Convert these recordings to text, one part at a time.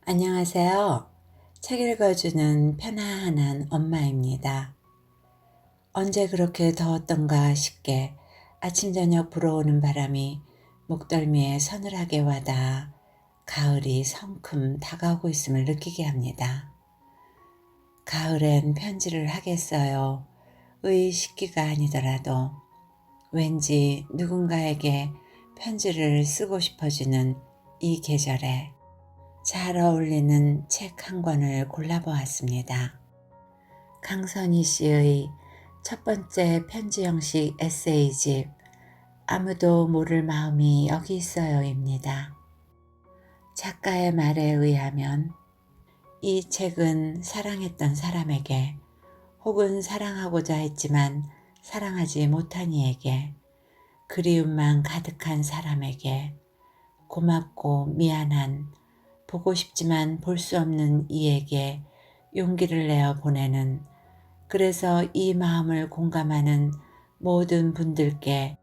안녕하세요. 책 읽어주는 편안한 엄마입니다. 언제 그렇게 더웠던가 싶게 아침 저녁 불어오는 바람이 목덜미에 서늘하게 와닿아 가을이 성큼 다가오고 있음을 느끼게 합니다. 가을엔 편지를 하겠어요. 의 식기가 아니더라도 왠지 누군가에게 편지를 쓰고 싶어지는 이 계절에 잘 어울리는 책 한 권을 골라보았습니다. 강선희 씨의 첫 번째 편지 형식 에세이집 아무도 모를 마음이 여기 있어요입니다. 작가의 말에 의하면 이 책은 사랑했던 사람에게 혹은 사랑하고자 했지만 사랑하지 못한 이에게 그리움만 가득한 사람에게 고맙고 미안한 보고 싶지만 볼 수 없는 이에게 용기를 내어 보내는, 그래서 이 마음을 공감하는 모든 분들께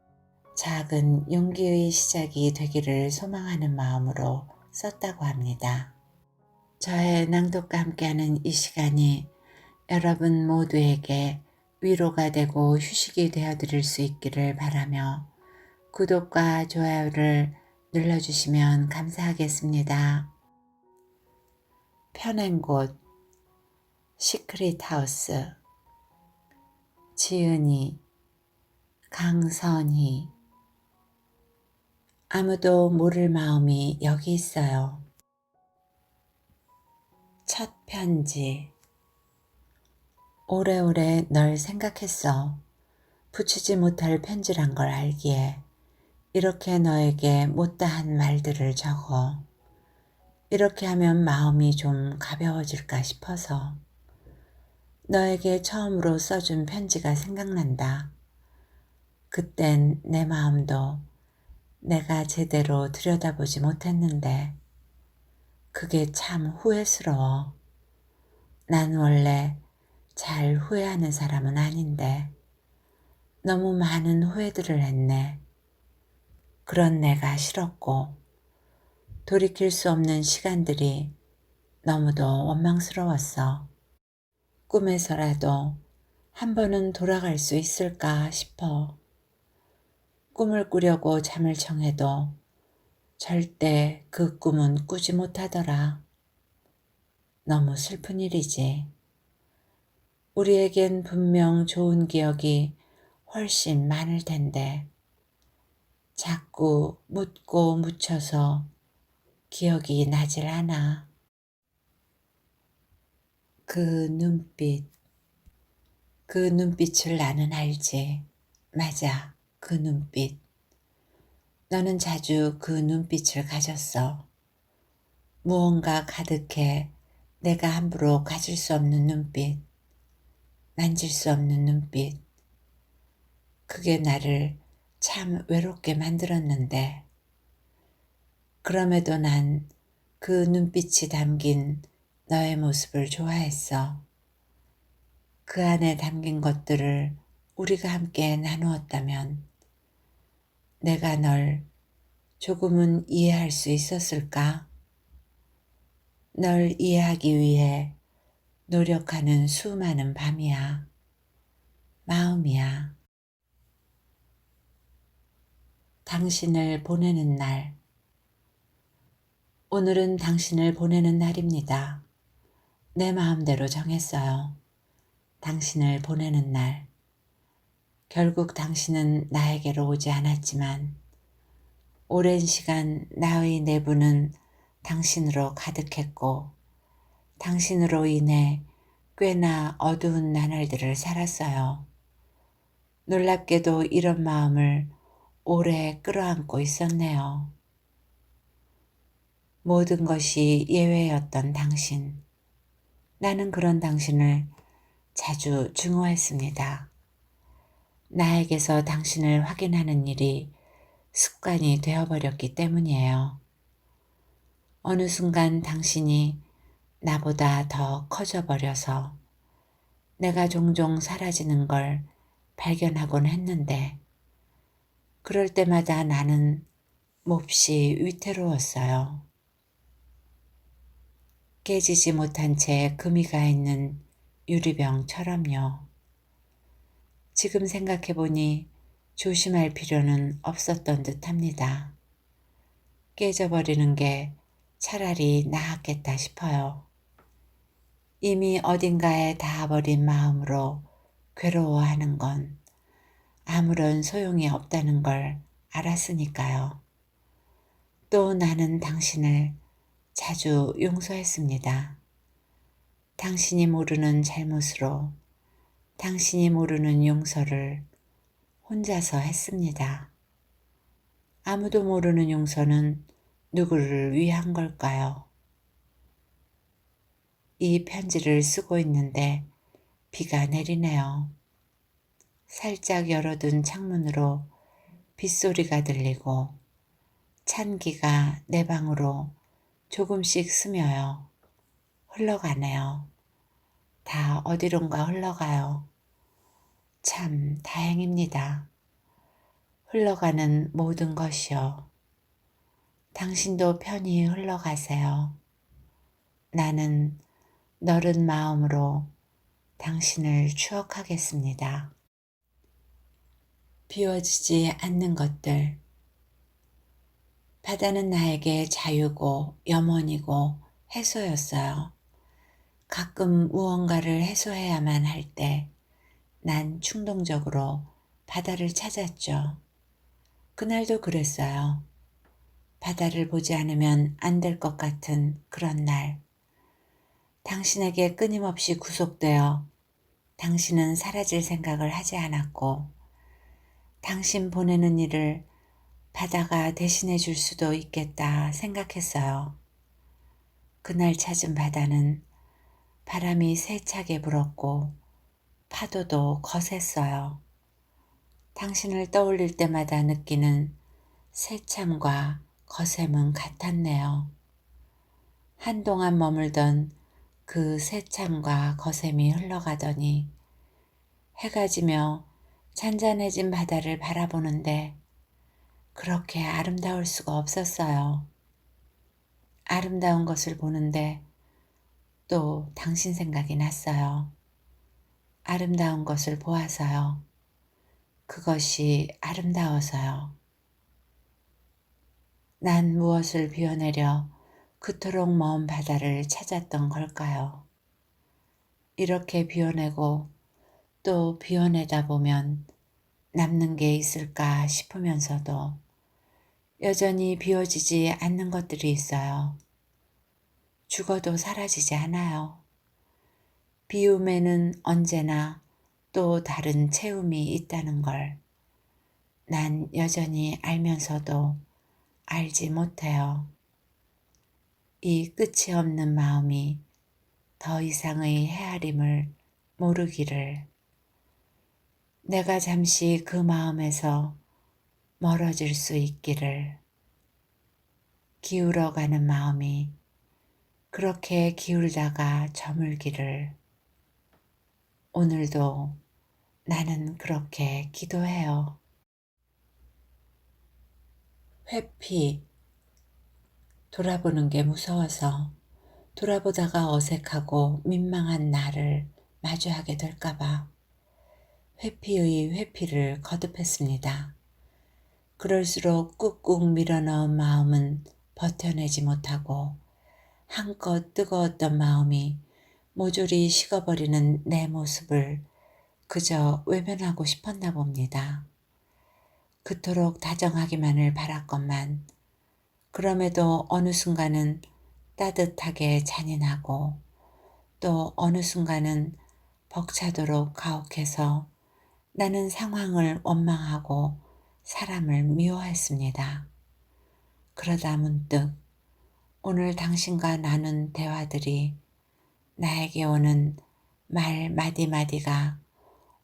작은 용기의 시작이 되기를 소망하는 마음으로 썼다고 합니다. 저의 낭독과 함께하는 이 시간이 여러분 모두에게 위로가 되고 휴식이 되어드릴 수 있기를 바라며 구독과 좋아요를 눌러주시면 감사하겠습니다. 펴낸 곳 시크릿 하우스. 지은이, 강선희. 아무도 모를 마음이 여기 있어요. 첫 편지. 오래오래 널 생각했어. 붙이지 못할 편지란 걸 알기에 이렇게 너에게 못다한 말들을 적어. 이렇게 하면 마음이 좀 가벼워질까 싶어서. 너에게 처음으로 써준 편지가 생각난다. 그땐 내 마음도 내가 제대로 들여다보지 못했는데 그게 참 후회스러워. 난 원래 잘 후회하는 사람은 아닌데 너무 많은 후회들을 했네. 그런 내가 싫었고 돌이킬 수 없는 시간들이 너무도 원망스러웠어. 꿈에서라도 한 번은 돌아갈 수 있을까 싶어. 꿈을 꾸려고 잠을 청해도 절대 그 꿈은 꾸지 못하더라. 너무 슬픈 일이지. 우리에겐 분명 좋은 기억이 훨씬 많을 텐데 자꾸 묻고 묻혀서 기억이 나질 않아. 그 눈빛, 그 눈빛을 나는 알지. 맞아, 그 눈빛. 너는 자주 그 눈빛을 가졌어. 무언가 가득해 내가 함부로 가질 수 없는 눈빛, 만질 수 없는 눈빛. 그게 나를 참 외롭게 만들었는데 그럼에도 난 그 눈빛이 담긴 너의 모습을 좋아했어. 그 안에 담긴 것들을 우리가 함께 나누었다면 내가 널 조금은 이해할 수 있었을까? 널 이해하기 위해 노력하는 수많은 밤이야. 마음이야. 당신을 보내는 날. 오늘은 당신을 보내는 날입니다. 내 마음대로 정했어요. 당신을 보내는 날. 결국 당신은 나에게로 오지 않았지만 오랜 시간 나의 내부는 당신으로 가득했고 당신으로 인해 꽤나 어두운 나날들을 살았어요. 놀랍게도 이런 마음을 오래 끌어안고 있었네요. 모든 것이 예외였던 당신. 나는 그런 당신을 자주 증오했습니다. 나에게서 당신을 확인하는 일이 습관이 되어버렸기 때문이에요. 어느 순간 당신이 나보다 더 커져버려서 내가 종종 사라지는 걸 발견하곤 했는데 그럴 때마다 나는 몹시 위태로웠어요. 깨지지 못한 채 금이 가 있는 유리병처럼요. 지금 생각해보니 조심할 필요는 없었던 듯합니다. 깨져버리는 게 차라리 나았겠다 싶어요. 이미 어딘가에 닿아버린 마음으로 괴로워하는 건 아무런 소용이 없다는 걸 알았으니까요. 또 나는 당신을 자주 용서했습니다. 당신이 모르는 잘못으로 당신이 모르는 용서를 혼자서 했습니다. 아무도 모르는 용서는 누구를 위한 걸까요? 이 편지를 쓰고 있는데 비가 내리네요. 살짝 열어둔 창문으로 빗소리가 들리고 찬기가 내 방으로 조금씩 스며요. 흘러가네요. 다 어디론가 흘러가요. 참 다행입니다. 흘러가는 모든 것이요. 당신도 편히 흘러가세요. 나는 너른 마음으로 당신을 추억하겠습니다. 비워지지 않는 것들. 바다는 나에게 자유고 염원이고 해소였어요. 가끔 무언가를 해소해야만 할 때 난 충동적으로 바다를 찾았죠. 그날도 그랬어요. 바다를 보지 않으면 안 될 것 같은 그런 날. 당신에게 끊임없이 구속되어 당신은 사라질 생각을 하지 않았고 당신 보내는 일을 바다가 대신해 줄 수도 있겠다 생각했어요. 그날 찾은 바다는 바람이 세차게 불었고 파도도 거셌어요. 당신을 떠올릴 때마다 느끼는 세참과 거셈은 같았네요. 한동안 머물던 그 세참과 거셈이 흘러가더니 해가 지며 잔잔해진 바다를 바라보는데 그렇게 아름다울 수가 없었어요. 아름다운 것을 보는데 또 당신 생각이 났어요. 아름다운 것을 보아서요. 그것이 아름다워서요. 난 무엇을 비워내려 그토록 먼 바다를 찾았던 걸까요? 이렇게 비워내고 또 비워내다 보면 남는 게 있을까 싶으면서도 여전히 비워지지 않는 것들이 있어요. 죽어도 사라지지 않아요. 비움에는 언제나 또 다른 채움이 있다는 걸 난 여전히 알면서도 알지 못해요. 이 끝이 없는 마음이 더 이상의 헤아림을 모르기를. 내가 잠시 그 마음에서 멀어질 수 있기를. 기울어가는 마음이 그렇게 기울다가 저물기를. 오늘도 나는 그렇게 기도해요. 회피. 돌아보는 게 무서워서 돌아보다가 어색하고 민망한 나를 마주하게 될까봐 회피의 회피를 거듭했습니다. 그럴수록 꾹꾹 밀어넣은 마음은 버텨내지 못하고 한껏 뜨거웠던 마음이 모조리 식어버리는 내 모습을 그저 외면하고 싶었나 봅니다. 그토록 다정하기만을 바랐건만 그럼에도 어느 순간은 따뜻하게 잔인하고 또 어느 순간은 벅차도록 가혹해서 나는 상황을 원망하고 사람을 미워했습니다. 그러다 문득 오늘 당신과 나눈 대화들이 나에게 오는 말 마디마디가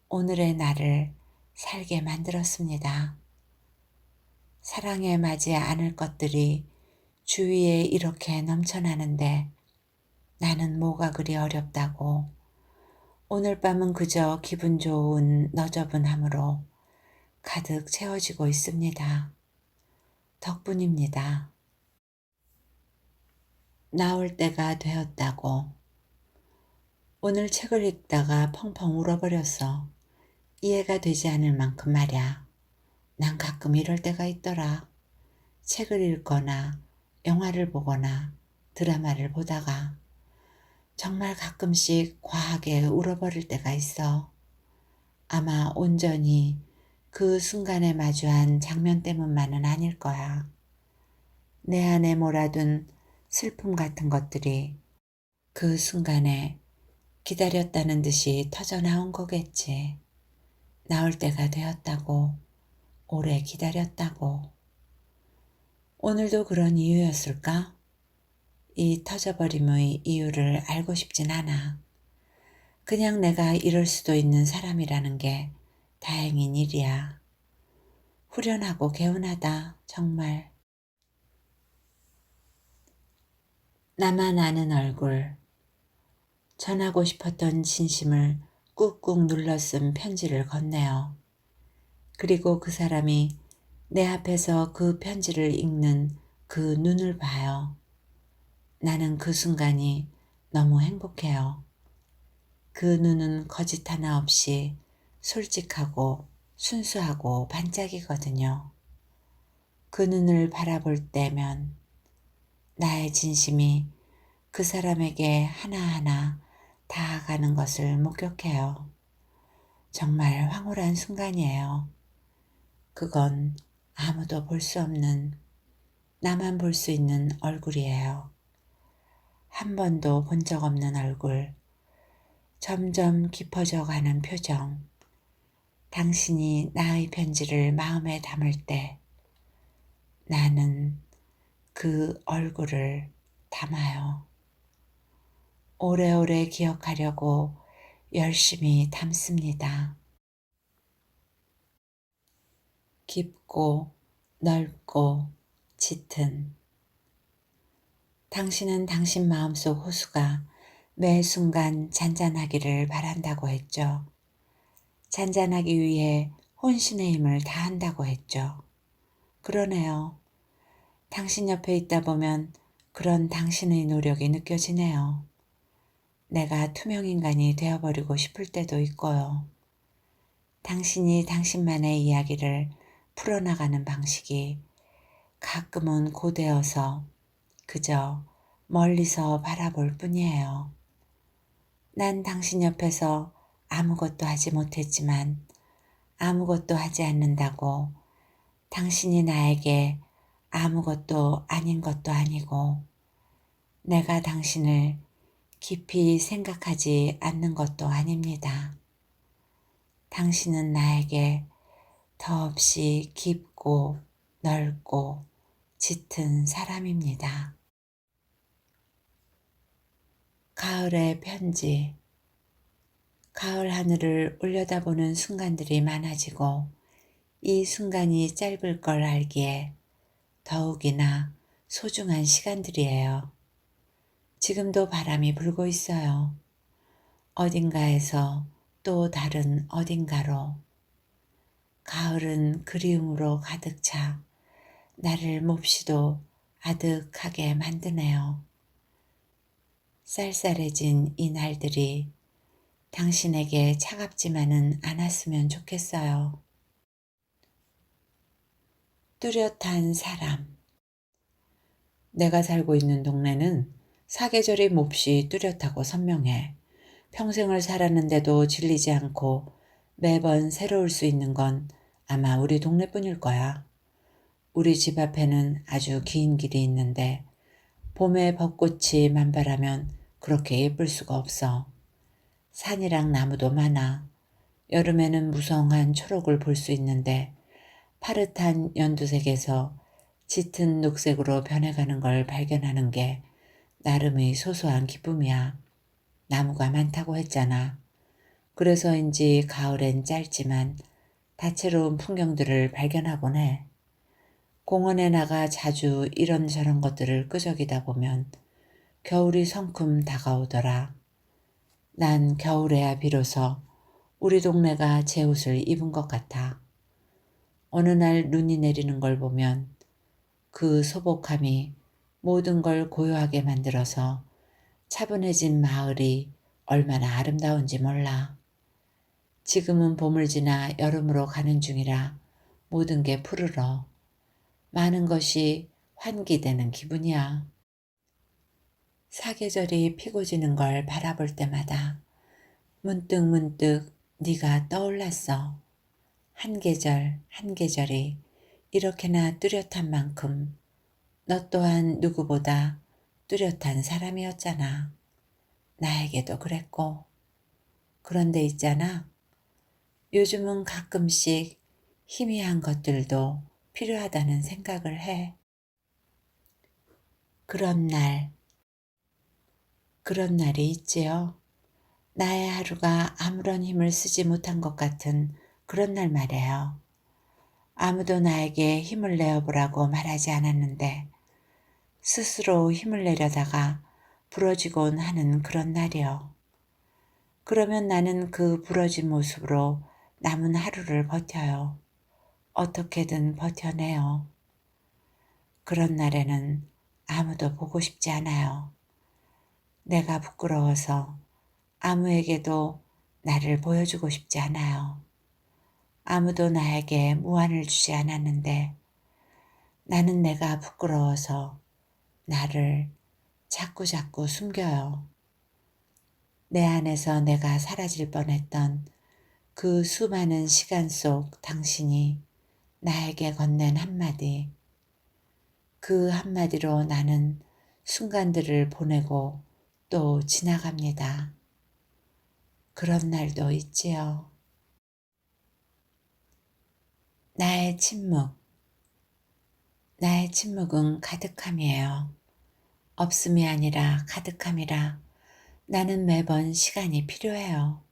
오늘의 나를 살게 만들었습니다. 사랑에 맞지 않을 것들이 주위에 이렇게 넘쳐나는데 나는 뭐가 그리 어렵다고. 오늘 밤은 그저 기분 좋은 너저분함으로 가득 채워지고 있습니다. 덕분입니다. 나올 때가 되었다고. 오늘 책을 읽다가 펑펑 울어버렸어. 이해가 되지 않을 만큼 말야. 난 가끔 이럴 때가 있더라. 책을 읽거나 영화를 보거나 드라마를 보다가 정말 가끔씩 과하게 울어버릴 때가 있어. 아마 온전히 그 순간에 마주한 장면 때문만은 아닐 거야. 내 안에 몰아둔 슬픔 같은 것들이 그 순간에 기다렸다는 듯이 터져 나온 거겠지. 나올 때가 되었다고, 오래 기다렸다고. 오늘도 그런 이유였을까? 이 터져버림의 이유를 알고 싶진 않아. 그냥 내가 이럴 수도 있는 사람이라는 게 다행인 일이야. 후련하고 개운하다, 정말. 나만 아는 얼굴. 전하고 싶었던 진심을 꾹꾹 눌러 쓴 편지를 건네요. 그리고 그 사람이 내 앞에서 그 편지를 읽는 그 눈을 봐요. 나는 그 순간이 너무 행복해요. 그 눈은 거짓 하나 없이 솔직하고 순수하고 반짝이거든요. 그 눈을 바라볼 때면 나의 진심이 그 사람에게 하나하나 닿아가는 것을 목격해요. 정말 황홀한 순간이에요. 그건 아무도 볼 수 없는, 나만 볼 수 있는 얼굴이에요. 한 번도 본 적 없는 얼굴, 점점 깊어져 가는 표정. 당신이 나의 편지를 마음에 담을 때 나는 그 얼굴을 담아요. 오래오래 기억하려고 열심히 담습니다. 깊고 넓고 짙은 당신은 당신 마음속 호수가 매 순간 잔잔하기를 바란다고 했죠. 잔잔하기 위해 혼신의 힘을 다한다고 했죠. 그러네요. 당신 옆에 있다 보면 그런 당신의 노력이 느껴지네요. 내가 투명인간이 되어버리고 싶을 때도 있고요. 당신이 당신만의 이야기를 풀어나가는 방식이 가끔은 고되어서 그저 멀리서 바라볼 뿐이에요. 난 당신 옆에서 아무것도 하지 못했지만 아무것도 하지 않는다고 당신이 나에게 아무것도 아닌 것도 아니고 내가 당신을 깊이 생각하지 않는 것도 아닙니다. 당신은 나에게 더없이 깊고 넓고 짙은 사람입니다. 가을의 편지. 가을 하늘을 올려다보는 순간들이 많아지고 이 순간이 짧을 걸 알기에 더욱이나 소중한 시간들이에요. 지금도 바람이 불고 있어요. 어딘가에서 또 다른 어딘가로. 가을은 그리움으로 가득 차 나를 몹시도 아득하게 만드네요. 쌀쌀해진 이 날들이 당신에게 차갑지만은 않았으면 좋겠어요. 뚜렷한 사람. 내가 살고 있는 동네는 사계절이 몹시 뚜렷하고 선명해. 평생을 살았는데도 질리지 않고 매번 새로울 수 있는 건 아마 우리 동네뿐일 거야. 우리 집 앞에는 아주 긴 길이 있는데 봄에 벚꽃이 만발하면 그렇게 예쁠 수가 없어. 산이랑 나무도 많아. 여름에는 무성한 초록을 볼 수 있는데 파릇한 연두색에서 짙은 녹색으로 변해가는 걸 발견하는 게 나름의 소소한 기쁨이야. 나무가 많다고 했잖아. 그래서인지 가을엔 짧지만 다채로운 풍경들을 발견하곤 해. 공원에 나가 자주 이런저런 것들을 끄적이다 보면 겨울이 성큼 다가오더라. 난 겨울에야 비로소 우리 동네가 제 옷을 입은 것 같아. 어느 날 눈이 내리는 걸 보면 그 소복함이 모든 걸 고요하게 만들어서 차분해진 마을이 얼마나 아름다운지 몰라. 지금은 봄을 지나 여름으로 가는 중이라 모든 게 푸르러 많은 것이 환기되는 기분이야. 사계절이 피고 지는 걸 바라볼 때마다 문득문득 네가 떠올랐어. 한 계절 한 계절이 이렇게나 뚜렷한 만큼 너 또한 누구보다 뚜렷한 사람이었잖아. 나에게도 그랬고. 그런데 있잖아. 요즘은 가끔씩 희미한 것들도 필요하다는 생각을 해. 그런 날, 그런 날이 있지요. 나의 하루가 아무런 힘을 쓰지 못한 것 같은 그런 날 말이에요. 아무도 나에게 힘을 내어보라고 말하지 않았는데 스스로 힘을 내려다가 부러지곤 하는 그런 날이요. 그러면 나는 그 부러진 모습으로 남은 하루를 버텨요. 어떻게든 버텨내요. 그런 날에는 아무도 보고 싶지 않아요. 내가 부끄러워서 아무에게도 나를 보여주고 싶지 않아요. 아무도 나에게 무안을 주지 않았는데 나는 내가 부끄러워서 나를 자꾸자꾸 숨겨요. 내 안에서 내가 사라질 뻔했던 그 수많은 시간 속 당신이 나에게 건넨 한마디, 그 한마디로 나는 순간들을 보내고 또 지나갑니다. 그런 날도 있지요. 나의 침묵, 나의 침묵은 가득함이에요. 없음이 아니라 가득함이라 나는 매번 시간이 필요해요.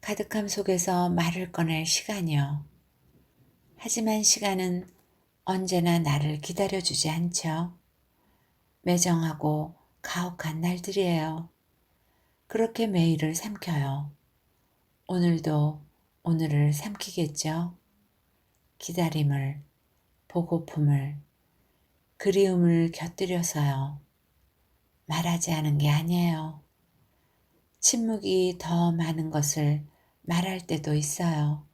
가득함 속에서 말을 꺼낼 시간이요. 하지만 시간은 언제나 나를 기다려주지 않죠. 매정하고 가혹한 날들이에요. 그렇게 매일을 삼켜요. 오늘도 오늘을 삼키겠죠. 기다림을, 보고픔을, 그리움을 곁들여서요. 말하지 않은 게 아니에요. 침묵이 더 많은 것을 말할 때도 있어요.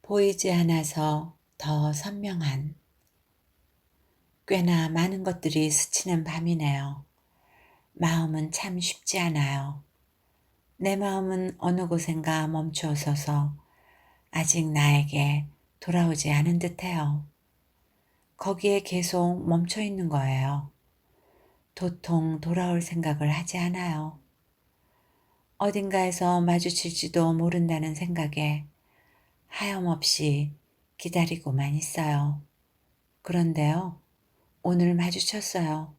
보이지 않아서 더 선명한 꽤나 많은 것들이 스치는 밤이네요. 마음은 참 쉽지 않아요. 내 마음은 어느 곳엔가 멈추어 서서 아직 나에게 돌아오지 않은 듯해요. 거기에 계속 멈춰 있는 거예요. 도통 돌아올 생각을 하지 않아요. 어딘가에서 마주칠지도 모른다는 생각에 하염없이 기다리고만 있어요. 그런데요, 오늘 마주쳤어요.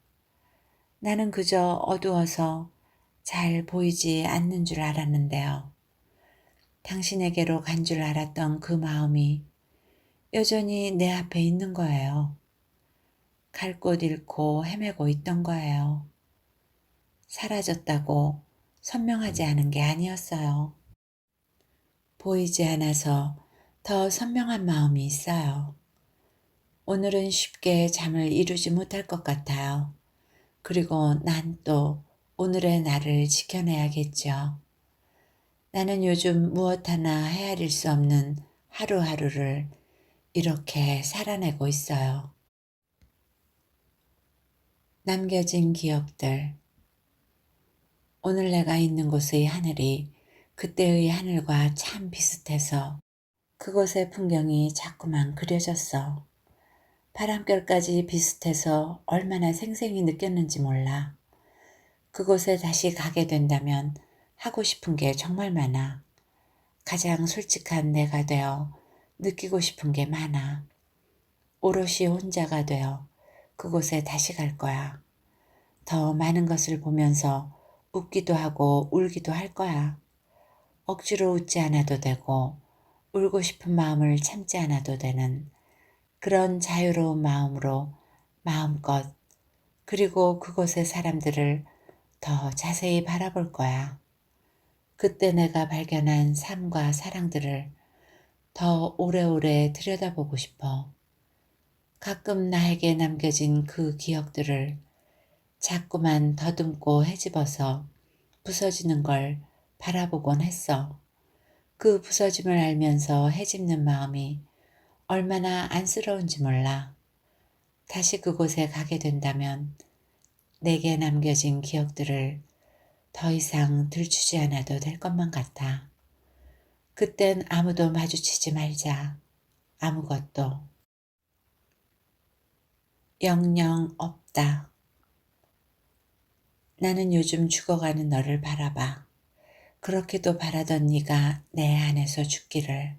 나는 그저 어두워서 잘 보이지 않는 줄 알았는데요. 당신에게로 간 줄 알았던 그 마음이 여전히 내 앞에 있는 거예요. 갈 곳 잃고 헤매고 있던 거예요. 사라졌다고 선명하지 않은 게 아니었어요. 보이지 않아서 더 선명한 마음이 있어요. 오늘은 쉽게 잠을 이루지 못할 것 같아요. 그리고 난 또 오늘의 나를 지켜내야겠죠. 나는 요즘 무엇 하나 헤아릴 수 없는 하루하루를 이렇게 살아내고 있어요. 남겨진 기억들. 오늘 내가 있는 곳의 하늘이 그때의 하늘과 참 비슷해서 그곳의 풍경이 자꾸만 그려졌어. 바람결까지 비슷해서 얼마나 생생히 느꼈는지 몰라. 그곳에 다시 가게 된다면 하고 싶은 게 정말 많아. 가장 솔직한 내가 되어 느끼고 싶은 게 많아. 오롯이 혼자가 되어 그곳에 다시 갈 거야. 더 많은 것을 보면서 웃기도 하고 울기도 할 거야. 억지로 웃지 않아도 되고 울고 싶은 마음을 참지 않아도 되는 그런 자유로운 마음으로 마음껏 그리고 그곳의 사람들을 더 자세히 바라볼 거야. 그때 내가 발견한 삶과 사랑들을 더 오래오래 들여다보고 싶어. 가끔 나에게 남겨진 그 기억들을 자꾸만 더듬고 헤집어서 부서지는 걸 바라보곤 했어. 그 부서짐을 알면서 헤집는 마음이 얼마나 안쓰러운지 몰라. 다시 그곳에 가게 된다면 내게 남겨진 기억들을 더 이상 들추지 않아도 될 것만 같아. 그땐 아무도 마주치지 말자. 아무것도. 영영 없다. 나는 요즘 죽어가는 너를 바라봐. 그렇게도 바라던 네가 내 안에서 죽기를.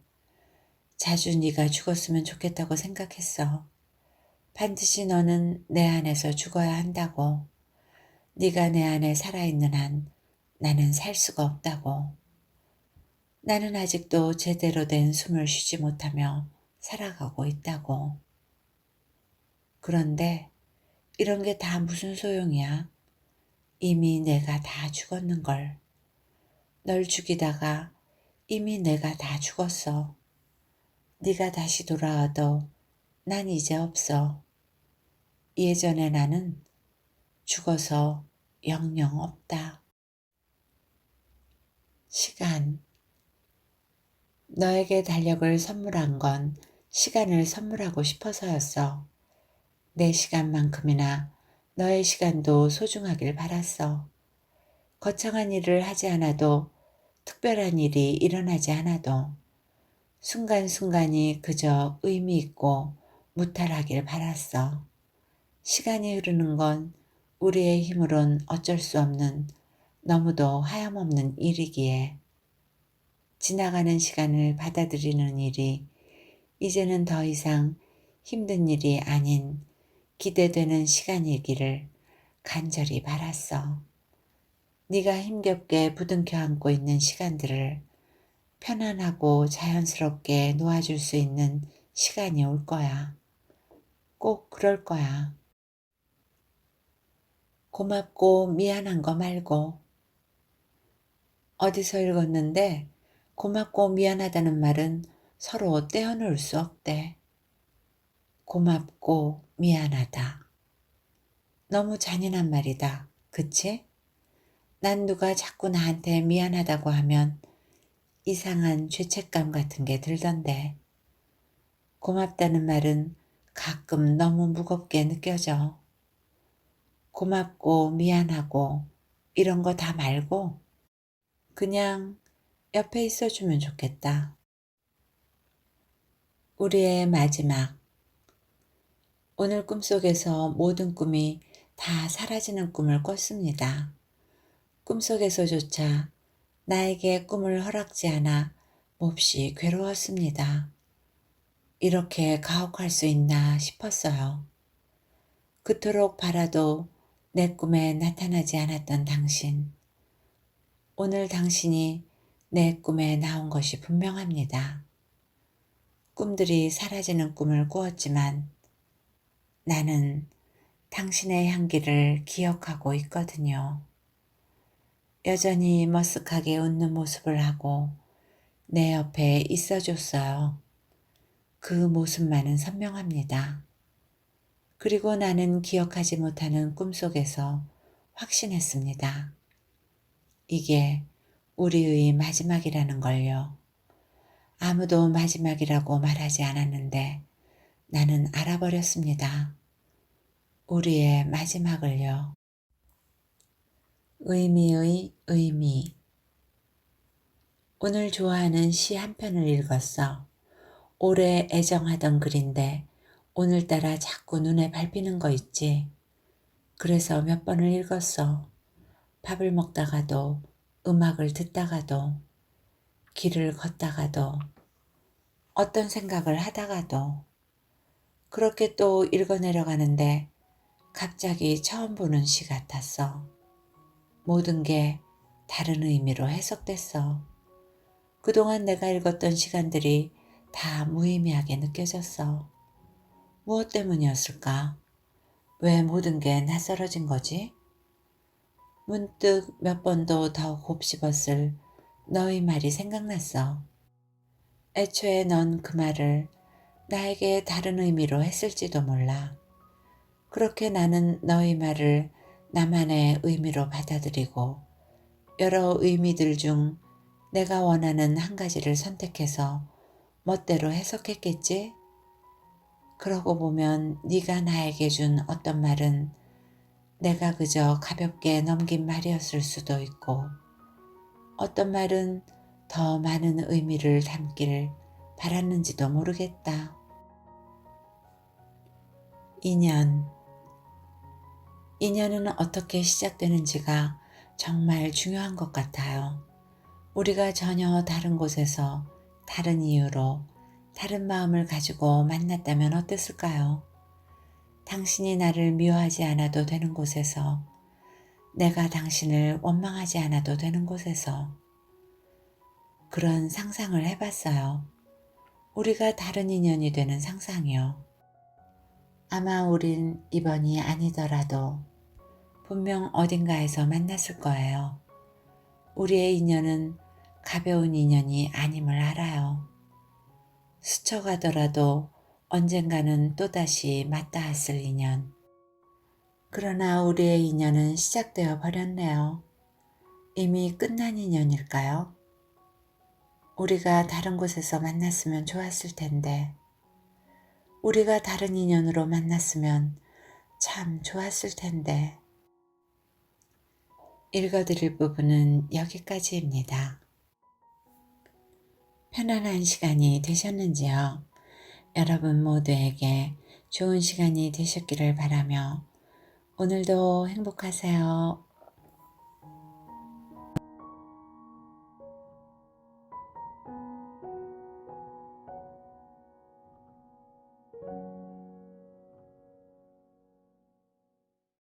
자주 네가 죽었으면 좋겠다고 생각했어. 반드시 너는 내 안에서 죽어야 한다고. 네가 내 안에 살아있는 한 나는 살 수가 없다고. 나는 아직도 제대로 된 숨을 쉬지 못하며 살아가고 있다고. 그런데 이런 게 다 무슨 소용이야? 이미 내가 다 죽었는걸. 널 죽이다가 이미 내가 다 죽었어. 네가 다시 돌아와도 난 이제 없어. 예전의 나는 죽어서 영영 없다. 시간. 너에게 달력을 선물한 건 시간을 선물하고 싶어서였어. 내 시간만큼이나 너의 시간도 소중하길 바랐어. 거창한 일을 하지 않아도 특별한 일이 일어나지 않아도 순간순간이 그저 의미 있고 무탈하길 바랐어. 시간이 흐르는 건 우리의 힘으론 어쩔 수 없는 너무도 하염없는 일이기에 지나가는 시간을 받아들이는 일이 이제는 더 이상 힘든 일이 아닌 기대되는 시간이기를 간절히 바랐어. 네가 힘겹게 부둥켜 안고 있는 시간들을 편안하고 자연스럽게 놓아줄 수 있는 시간이 올 거야. 꼭 그럴 거야. 고맙고 미안한 거 말고. 어디서 읽었는데 고맙고 미안하다는 말은 서로 떼어놓을 수 없대. 고맙고 미안하다. 너무 잔인한 말이다. 그치? 난 누가 자꾸 나한테 미안하다고 하면 이상한 죄책감 같은 게 들던데. 고맙다는 말은 가끔 너무 무겁게 느껴져. 고맙고 미안하고 이런 거 다 말고 그냥 옆에 있어주면 좋겠다. 우리의 마지막. 오늘 꿈속에서 모든 꿈이 다 사라지는 꿈을 꿨습니다. 꿈속에서조차 나에게 꿈을 허락지 않아 몹시 괴로웠습니다. 이렇게 가혹할 수 있나 싶었어요. 그토록 바라도 내 꿈에 나타나지 않았던 당신. 오늘 당신이 내 꿈에 나온 것이 분명합니다. 꿈들이 사라지는 꿈을 꾸었지만 나는 당신의 향기를 기억하고 있거든요. 여전히 머쓱하게 웃는 모습을 하고 내 옆에 있어줬어요. 그 모습만은 선명합니다. 그리고 나는 기억하지 못하는 꿈속에서 확신했습니다. 이게 우리의 마지막이라는 걸요. 아무도 마지막이라고 말하지 않았는데 나는 알아버렸습니다. 우리의 마지막을요. 의미의 의미. 오늘 좋아하는 시 한 편을 읽었어. 오래 애정하던 글인데 오늘따라 자꾸 눈에 밟히는 거 있지. 그래서 몇 번을 읽었어. 밥을 먹다가도, 음악을 듣다가도, 길을 걷다가도, 어떤 생각을 하다가도, 그렇게 또 읽어내려가는데 갑자기 처음 보는 시 같았어. 모든 게 다른 의미로 해석됐어. 그동안 내가 읽었던 시간들이 다 무의미하게 느껴졌어. 무엇 때문이었을까? 왜 모든 게 낯설어진 거지? 문득 몇 번도 더 곱씹었을 너의 말이 생각났어. 애초에 넌 그 말을 나에게 다른 의미로 했을지도 몰라. 그렇게 나는 너의 말을 나만의 의미로 받아들이고 여러 의미들 중 내가 원하는 한 가지를 선택해서 멋대로 해석했겠지? 그러고 보면 네가 나에게 준 어떤 말은 내가 그저 가볍게 넘긴 말이었을 수도 있고 어떤 말은 더 많은 의미를 담길 바랐는지도 모르겠다. 인연. 인연은 어떻게 시작되는지가 정말 중요한 것 같아요. 우리가 전혀 다른 곳에서 다른 이유로 다른 마음을 가지고 만났다면 어땠을까요? 당신이 나를 미워하지 않아도 되는 곳에서, 내가 당신을 원망하지 않아도 되는 곳에서 그런 상상을 해봤어요. 우리가 다른 인연이 되는 상상이요. 아마 우린 이번이 아니더라도 분명 어딘가에서 만났을 거예요. 우리의 인연은 가벼운 인연이 아님을 알아요. 스쳐가더라도 언젠가는 또다시 맞닿았을 인연. 그러나 우리의 인연은 시작되어 버렸네요. 이미 끝난 인연일까요? 우리가 다른 곳에서 만났으면 좋았을 텐데, 우리가 다른 인연으로 만났으면 참 좋았을 텐데. 읽어드릴 부분은 여기까지입니다. 편안한 시간이 되셨는지요? 여러분 모두에게 좋은 시간이 되셨기를 바라며 오늘도 행복하세요.